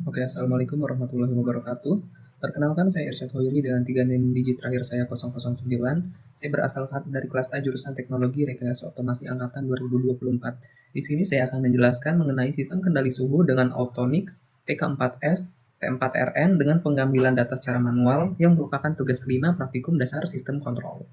Oke, Assalamualaikum warahmatullahi wabarakatuh. Perkenalkan, saya Irsyad Hoiri dengan 3 NIM digit terakhir saya 009. Saya berasal dari kelas A jurusan Teknologi Rekayasa Otomasi Angkatan 2024. Di sini saya akan menjelaskan mengenai sistem kendali suhu dengan Autonix, TK4S, T4RN dengan pengambilan data secara manual yang merupakan tugas kelima praktikum dasar sistem kontrol.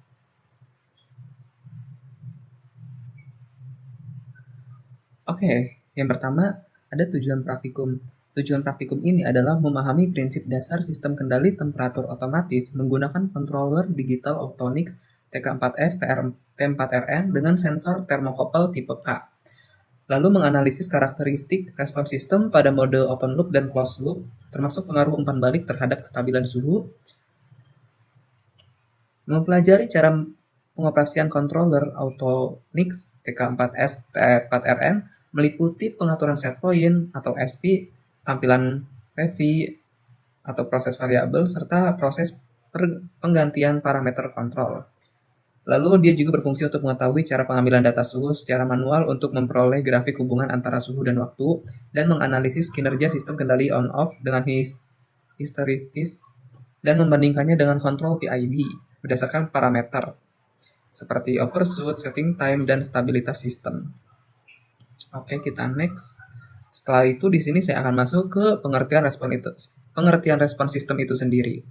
Oke, yang pertama ada tujuan praktikum. Tujuan praktikum ini adalah memahami prinsip dasar sistem kendali temperatur otomatis menggunakan controller digital Autonix TK4S T4RN dengan sensor thermocouple tipe K. Lalu menganalisis karakteristik respon sistem pada mode open loop dan closed loop, termasuk pengaruh umpan balik terhadap kestabilan suhu. Mempelajari cara pengoperasian controller Autonix TK4S T4RN meliputi pengaturan set point atau SP, tampilan PV atau proses variabel, serta proses penggantian parameter kontrol. Lalu dia juga berfungsi untuk mengetahui cara pengambilan data suhu secara manual untuk memperoleh grafik hubungan antara suhu dan waktu, dan menganalisis kinerja sistem kendali on-off dengan histeritis dan membandingkannya dengan kontrol PID berdasarkan parameter seperti overshoot, setting time, dan stabilitas sistem. Oke, kita next. Setelah itu di sini saya akan masuk ke pengertian respon sistem itu sendiri.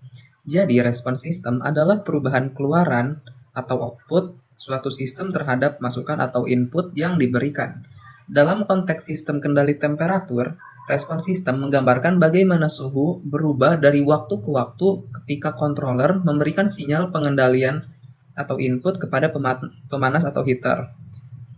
Jadi respon sistem adalah perubahan keluaran atau output suatu sistem terhadap masukan atau input yang diberikan. Dalam konteks sistem kendali temperatur, respon sistem menggambarkan bagaimana suhu berubah dari waktu ke waktu ketika controller memberikan sinyal pengendalian atau input kepada pemanas atau heater.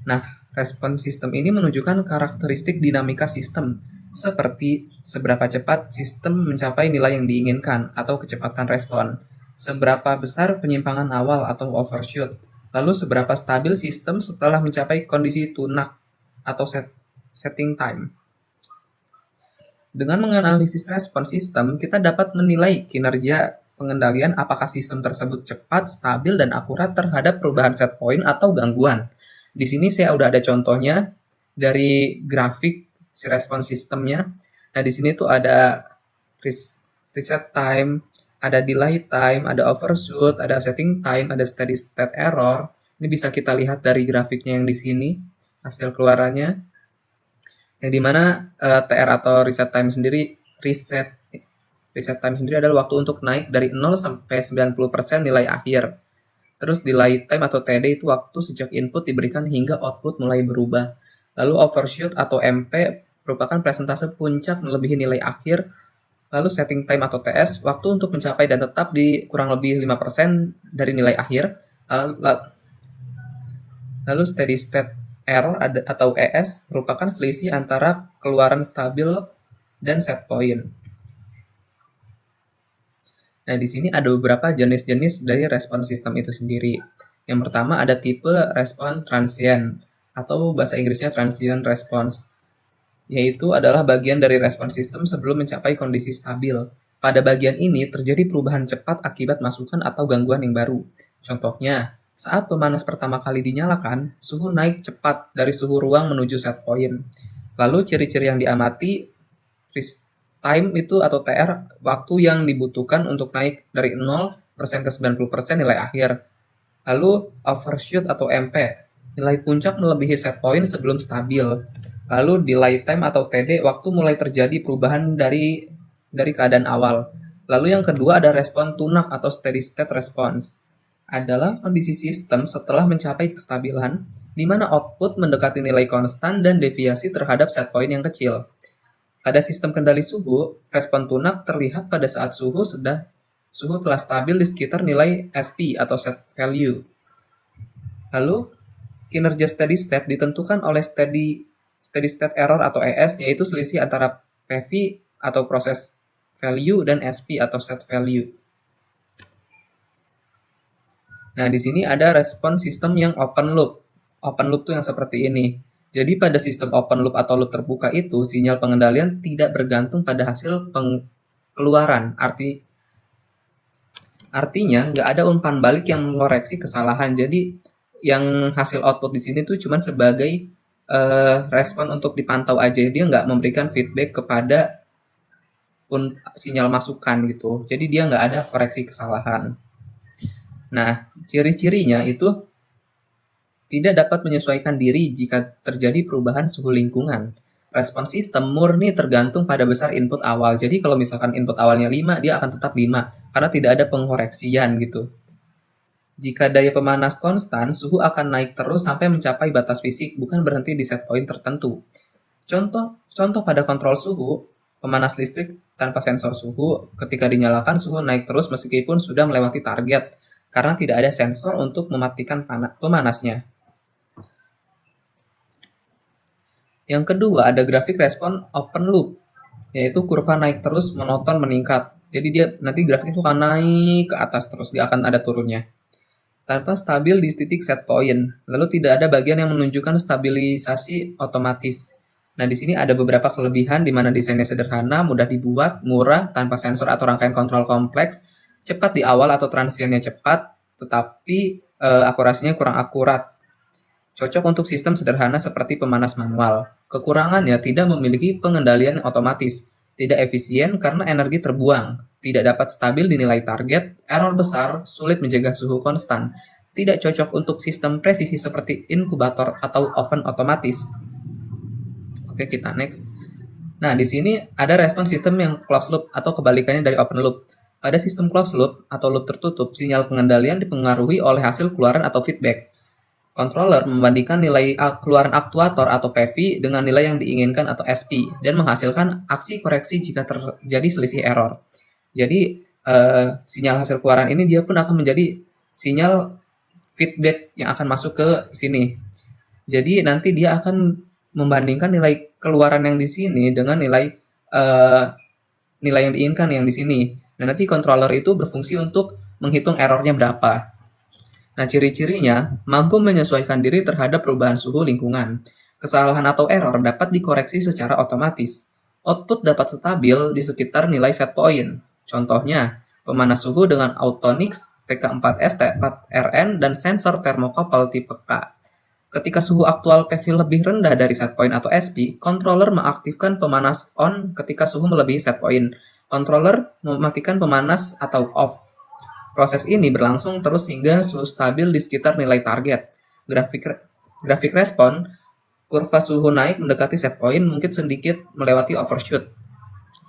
Nah, respon sistem ini menunjukkan karakteristik dinamika sistem, seperti seberapa cepat sistem mencapai nilai yang diinginkan atau kecepatan respon, seberapa besar penyimpangan awal atau overshoot, lalu seberapa stabil sistem setelah mencapai kondisi tune-up atau setting time. Dengan menganalisis respon sistem, kita dapat menilai kinerja pengendalian apakah sistem tersebut cepat, stabil, dan akurat terhadap perubahan set point atau gangguan. Di sini saya udah ada contohnya dari grafik si respon sistemnya. Nah, di sini tuh ada reset time, ada delay time, ada overshoot, ada setting time, ada steady state error. Ini bisa kita lihat dari grafiknya yang di sini, hasil keluarannya. Yang dimana TR atau reset time sendiri adalah waktu untuk naik dari 0 sampai 90% nilai akhir. Terus delay time atau TD itu waktu sejak input diberikan hingga output mulai berubah. Lalu overshoot atau MP merupakan presentase puncak melebihi nilai akhir. Lalu setting time atau TS, waktu untuk mencapai dan tetap di kurang lebih 5% dari nilai akhir. Lalu steady state error atau ES merupakan selisih antara keluaran stabil dan set point. Nah, di sini ada beberapa jenis-jenis dari respon sistem itu sendiri. Yang pertama ada tipe respon transient atau bahasa Inggrisnya transient response, yaitu adalah bagian dari respon sistem sebelum mencapai kondisi stabil. Pada bagian ini terjadi perubahan cepat akibat masukan atau gangguan yang baru. Contohnya, saat pemanas pertama kali dinyalakan, suhu naik cepat dari suhu ruang menuju set point. Lalu ciri-ciri yang diamati, time itu atau TR, waktu yang dibutuhkan untuk naik dari 0% ke 90% nilai akhir. Lalu overshoot atau MP, nilai puncak melebihi set point sebelum stabil. Lalu delay time atau TD, waktu mulai terjadi perubahan dari keadaan awal. Lalu yang kedua ada respon tune-up atau steady state response. Adalah kondisi sistem setelah mencapai kestabilan, di mana output mendekati nilai konstan dan deviasi terhadap set point yang kecil. Pada sistem kendali suhu, respon tune-up terlihat pada saat suhu telah stabil di sekitar nilai SP atau set value. Lalu, kinerja steady state ditentukan oleh steady state error atau ES, yaitu selisih antara PV atau proses value dan SP atau set value. Nah, di sini ada respon sistem yang open loop. Open loop itu yang seperti ini. Jadi pada sistem open loop atau loop terbuka itu, sinyal pengendalian tidak bergantung pada hasil pengeluaran. Artinya, nggak ada umpan balik yang mengoreksi kesalahan. Jadi, yang hasil output di sini tuh cuma sebagai respon untuk dipantau aja. Dia nggak memberikan feedback kepada sinyal masukan gitu. Jadi dia nggak ada koreksi kesalahan. Nah, ciri-cirinya itu tidak dapat menyesuaikan diri jika terjadi perubahan suhu lingkungan. Respon sistem murni tergantung pada besar input awal. Jadi kalau misalkan input awalnya 5, dia akan tetap 5 karena tidak ada pengoreksian gitu. Jika daya pemanas konstan, suhu akan naik terus sampai mencapai batas fisik, bukan berhenti di set point tertentu. Contoh pada kontrol suhu, pemanas listrik tanpa sensor suhu, ketika dinyalakan suhu naik terus meskipun sudah melewati target, karena tidak ada sensor untuk mematikan pemanasnya. Yang kedua, ada grafik respon open loop, yaitu kurva naik terus monoton meningkat. Jadi dia nanti grafik itu akan naik ke atas terus, dia akan ada turunnya. Tanpa stabil di titik set point, lalu tidak ada bagian yang menunjukkan stabilisasi otomatis. Nah, di sini ada beberapa kelebihan di mana desainnya sederhana, mudah dibuat, murah, tanpa sensor atau rangkaian kontrol kompleks, cepat di awal atau transiennya cepat, tetapi akurasinya kurang akurat. Cocok untuk sistem sederhana seperti pemanas manual. Kekurangannya tidak memiliki pengendalian otomatis, tidak efisien karena energi terbuang, tidak dapat stabil di nilai target, error besar, sulit menjaga suhu konstan, tidak cocok untuk sistem presisi seperti inkubator atau oven otomatis. Oke, kita next. Nah, di sini ada respon sistem yang closed loop atau kebalikannya dari open loop. Pada sistem closed loop atau loop tertutup, sinyal pengendalian dipengaruhi oleh hasil keluaran atau feedback. Controller membandingkan nilai keluaran aktuator atau PV dengan nilai yang diinginkan atau SP dan menghasilkan aksi koreksi jika terjadi selisih error. Jadi sinyal hasil keluaran ini dia pun akan menjadi sinyal feedback yang akan masuk ke sini. Jadi nanti dia akan membandingkan nilai keluaran yang di sini dengan nilai yang diinginkan yang di sini. Dan nanti controller itu berfungsi untuk menghitung errornya berapa. Nah, ciri-cirinya mampu menyesuaikan diri terhadap perubahan suhu lingkungan. Kesalahan atau error dapat dikoreksi secara otomatis. Output dapat stabil di sekitar nilai set point. Contohnya, pemanas suhu dengan Autonix, TK4S, T4RN, dan sensor thermocouple tipe K. Ketika suhu aktual PV lebih rendah dari set point atau SP, controller mengaktifkan pemanas on ketika suhu melebihi set point. Controller mematikan pemanas atau off. Proses ini berlangsung terus hingga suhu stabil di sekitar nilai target. Grafik respon, kurva suhu naik mendekati set point, mungkin sedikit melewati overshoot,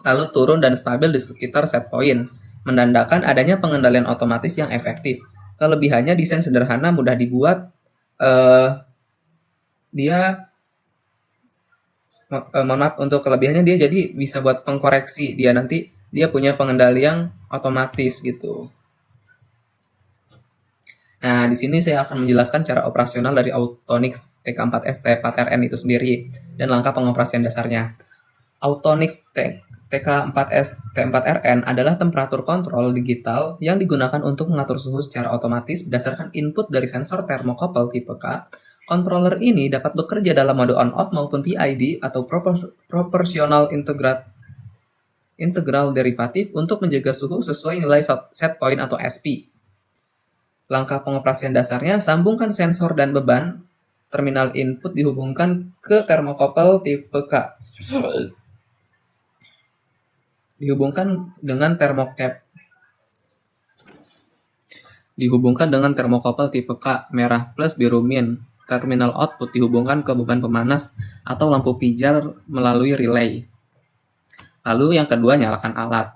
lalu turun dan stabil di sekitar set point, menandakan adanya pengendalian otomatis yang efektif. Kelebihannya desain sederhana, mudah dibuat, untuk kelebihannya dia jadi bisa buat pengkoreksi, dia nanti dia punya pengendalian otomatis gitu. Nah, di sini saya akan menjelaskan cara operasional dari Autonix TK4S T4RN itu sendiri dan langkah pengoperasian dasarnya. Autonix TK4S T4RN adalah temperatur kontrol digital yang digunakan untuk mengatur suhu secara otomatis berdasarkan input dari sensor thermocouple tipe K. Controller ini dapat bekerja dalam mode on-off maupun PID atau proportional integral derivatif untuk menjaga suhu sesuai nilai set point atau SP. Langkah pengoperasian dasarnya, sambungkan sensor dan beban. Terminal input dihubungkan ke thermocouple tipe K. Dihubungkan dengan thermocouple tipe K, merah plus biru min. Terminal output dihubungkan ke beban pemanas atau lampu pijar melalui relay. Lalu yang kedua, nyalakan alat.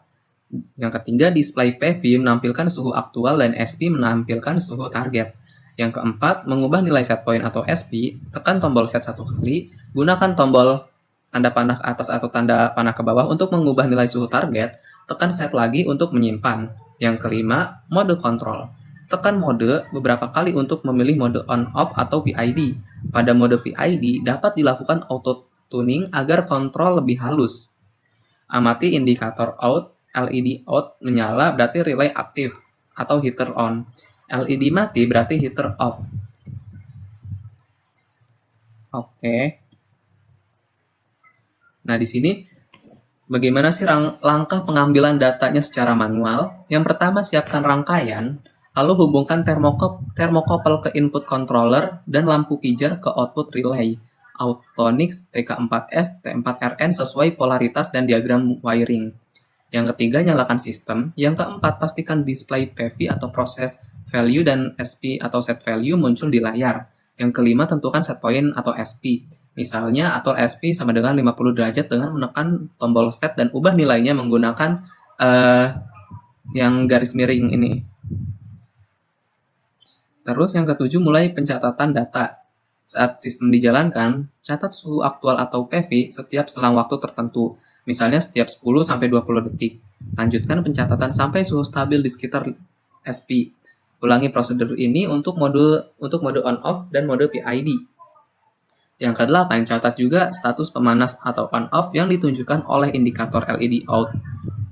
Yang ketiga, display PV menampilkan suhu aktual dan SP menampilkan suhu target. Yang keempat, mengubah nilai set point atau SP, tekan tombol set 1 kali, gunakan tombol tanda panah ke atas atau tanda panah ke bawah untuk mengubah nilai suhu target, tekan set lagi untuk menyimpan. Yang kelima, mode kontrol. Tekan mode beberapa kali untuk memilih mode on-off atau PID. Pada mode PID dapat dilakukan auto tuning agar kontrol lebih halus. Amati indikator out. LED out menyala berarti relay aktif atau heater on. LED mati berarti heater off. Oke. Nah, di sini bagaimana sih langkah pengambilan datanya secara manual? Yang pertama, siapkan rangkaian, lalu hubungkan thermocouple ke input controller dan lampu pijar ke output relay. Autonix TK4S T4RN sesuai polaritas dan diagram wiring. Yang ketiga, nyalakan sistem. Yang keempat, pastikan display PV atau process value dan SP atau set value muncul di layar. Yang kelima, tentukan set point atau SP. Misalnya, atur SP sama dengan 50 derajat dengan menekan tombol set dan ubah nilainya menggunakan yang garis miring ini. Terus yang ketujuh, mulai pencatatan data. Saat sistem dijalankan, catat suhu aktual atau PV setiap selang waktu tertentu, misalnya setiap 10-20 detik. Lanjutkan pencatatan sampai suhu stabil di sekitar SP. Ulangi prosedur ini untuk mode on-off dan mode PID. Yang kedelapan, catat juga status pemanas atau on-off yang ditunjukkan oleh indikator LED out.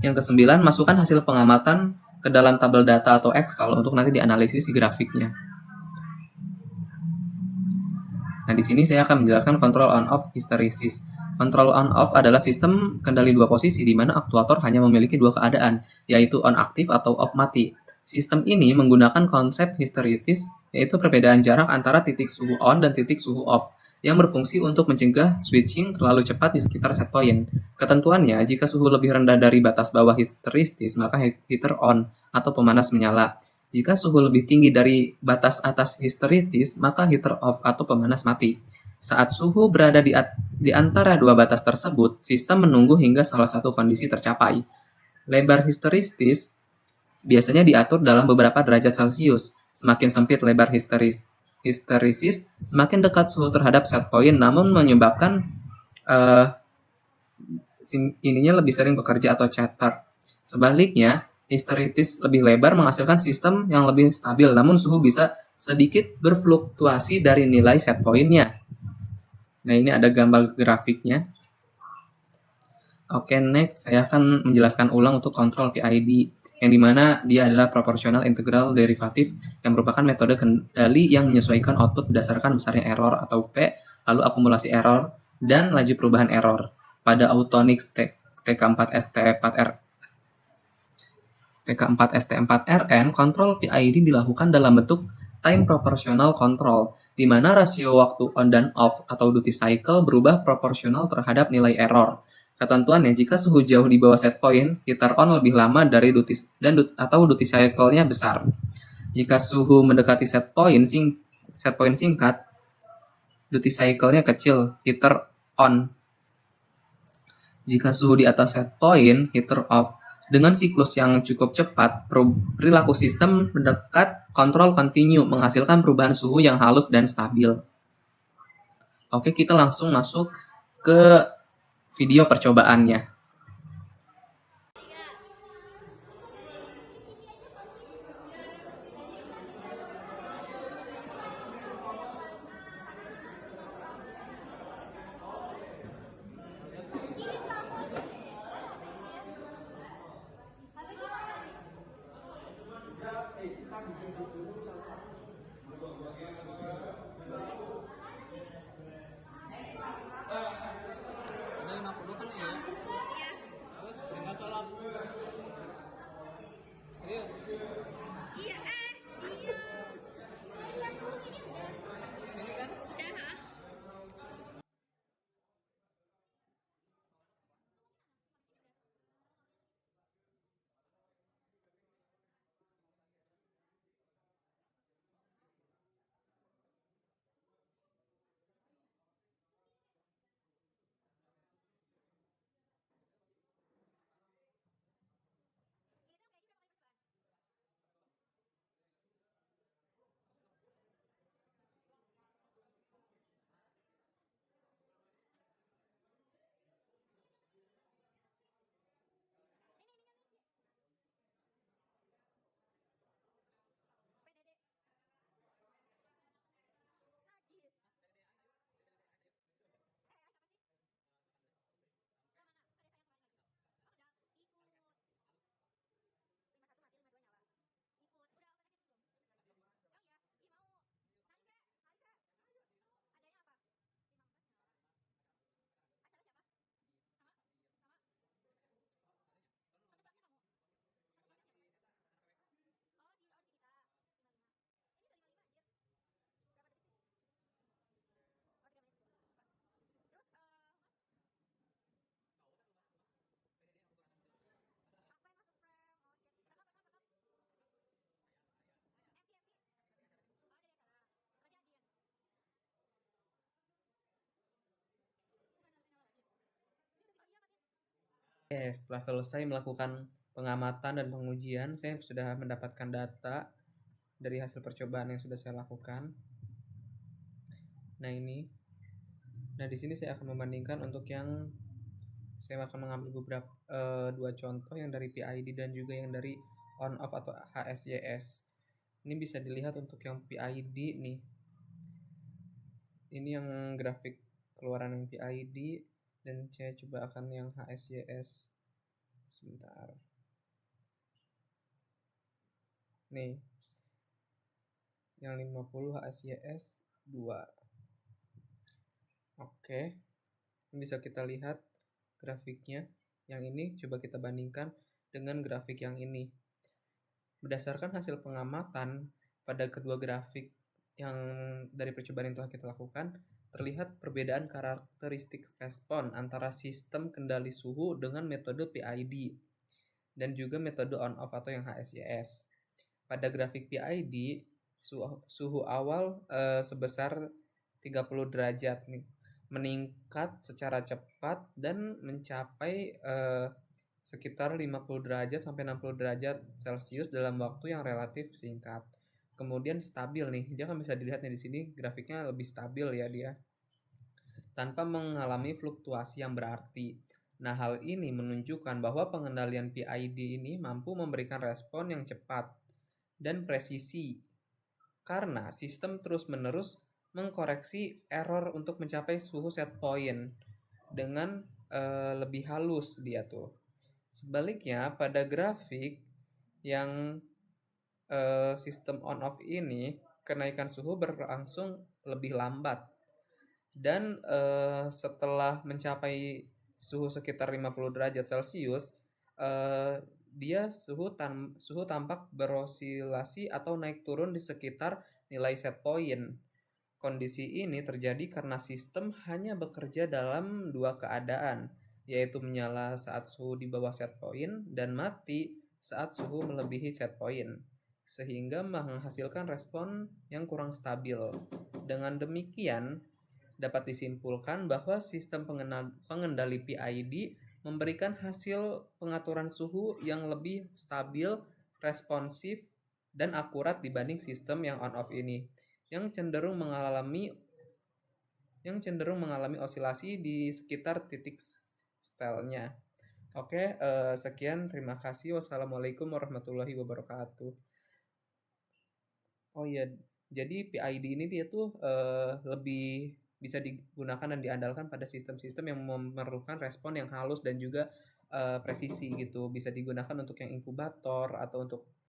Yang kesembilan, masukkan hasil pengamatan ke dalam tabel data atau Excel untuk nanti dianalisis di grafiknya. Nah, di sini saya akan menjelaskan control on-off hysteresis. Control on-off adalah sistem kendali dua posisi di mana aktuator hanya memiliki dua keadaan, yaitu on aktif atau off mati. Sistem ini menggunakan konsep hysteresis, yaitu perbedaan jarak antara titik suhu on dan titik suhu off, yang berfungsi untuk mencegah switching terlalu cepat di sekitar set point. Ketentuannya, jika suhu lebih rendah dari batas bawah hysteresis, maka heater on atau pemanas menyala. Jika suhu lebih tinggi dari batas atas hysteresis, maka heater off atau pemanas mati. Saat suhu berada di antara dua batas tersebut, sistem menunggu hingga salah satu kondisi tercapai. Lebar hysteresis biasanya diatur dalam beberapa derajat Celcius. Semakin sempit lebar hysteresis, semakin dekat suhu terhadap set point, namun menyebabkan ininya lebih sering bekerja atau chatter. Sebaliknya, hysteresis lebih lebar menghasilkan sistem yang lebih stabil, namun suhu bisa sedikit berfluktuasi dari nilai set point-nya. Nah, ini ada gambar grafiknya. Oke, next saya akan menjelaskan ulang untuk kontrol PID, yang dimana dia adalah proportional integral derivative yang merupakan metode kendali yang menyesuaikan output berdasarkan besarnya error atau P, lalu akumulasi error, dan laju perubahan error. Pada Autonix TK4ST4RN, kontrol PID dilakukan dalam bentuk time proportional control, di mana rasio waktu on dan off atau duty cycle berubah proporsional terhadap nilai error. Ketentuannya, jika suhu jauh di bawah set point, heater on lebih lama dari duty cycle-nya besar. Jika suhu mendekati set point singkat, duty cycle-nya kecil, heater on. Jika suhu di atas set point, heater off. Dengan siklus yang cukup cepat, perilaku sistem mendekat kontrol continue, menghasilkan perubahan suhu yang halus dan stabil. Oke, kita langsung masuk ke video percobaannya. Setelah selesai melakukan pengamatan dan pengujian, saya sudah mendapatkan data dari hasil percobaan yang sudah saya lakukan. Nah, ini. Nah, di sini saya akan membandingkan untuk yang saya akan mengambil beberapa dua contoh yang dari PID dan juga yang dari on off atau HSYS. Ini bisa dilihat untuk yang PID nih. Ini yang grafik keluaran yang PID dan saya coba akan yang HSYS. Sebentar. Nih. Yang 50 HSYS 2. Oke. Bisa kita lihat grafiknya. Yang ini coba kita bandingkan dengan grafik yang ini. Berdasarkan hasil pengamatan pada kedua grafik yang dari percobaan yang telah kita lakukan, terlihat perbedaan karakteristik respon antara sistem kendali suhu dengan metode PID dan juga metode on-off atau yang HSYS. Pada grafik PID, suhu awal sebesar 30 derajat nih, meningkat secara cepat dan mencapai sekitar 50 derajat sampai 60 derajat Celcius dalam waktu yang relatif singkat. Kemudian stabil nih, dia kan bisa dilihat nih di sini grafiknya lebih stabil ya dia, tanpa mengalami fluktuasi yang berarti. Nah, hal ini menunjukkan bahwa pengendalian PID ini mampu memberikan respon yang cepat dan presisi karena sistem terus-menerus mengkoreksi error untuk mencapai suhu set point dengan lebih halus dia tuh. Sebaliknya, pada grafik yang sistem on-off ini, kenaikan suhu berlangsung lebih lambat. Dan setelah mencapai suhu sekitar 50 derajat Celcius, dia suhu tampak berosilasi atau naik turun di sekitar nilai set point. Kondisi ini terjadi karena sistem hanya bekerja dalam dua keadaan, yaitu menyala saat suhu di bawah set point dan mati saat suhu melebihi set point, sehingga menghasilkan respon yang kurang stabil. Dengan demikian, dapat disimpulkan bahwa sistem pengendali PID memberikan hasil pengaturan suhu yang lebih stabil, responsif, dan akurat dibanding sistem yang on-off ini, yang cenderung mengalami osilasi di sekitar titik stelnya. Oke, sekian. Terima kasih. Wassalamualaikum warahmatullahi wabarakatuh. Oh iya, jadi PID ini dia tuh lebih bisa digunakan dan diandalkan pada sistem-sistem yang memerlukan respon yang halus dan juga presisi gitu. Bisa digunakan untuk yang inkubator atau untuk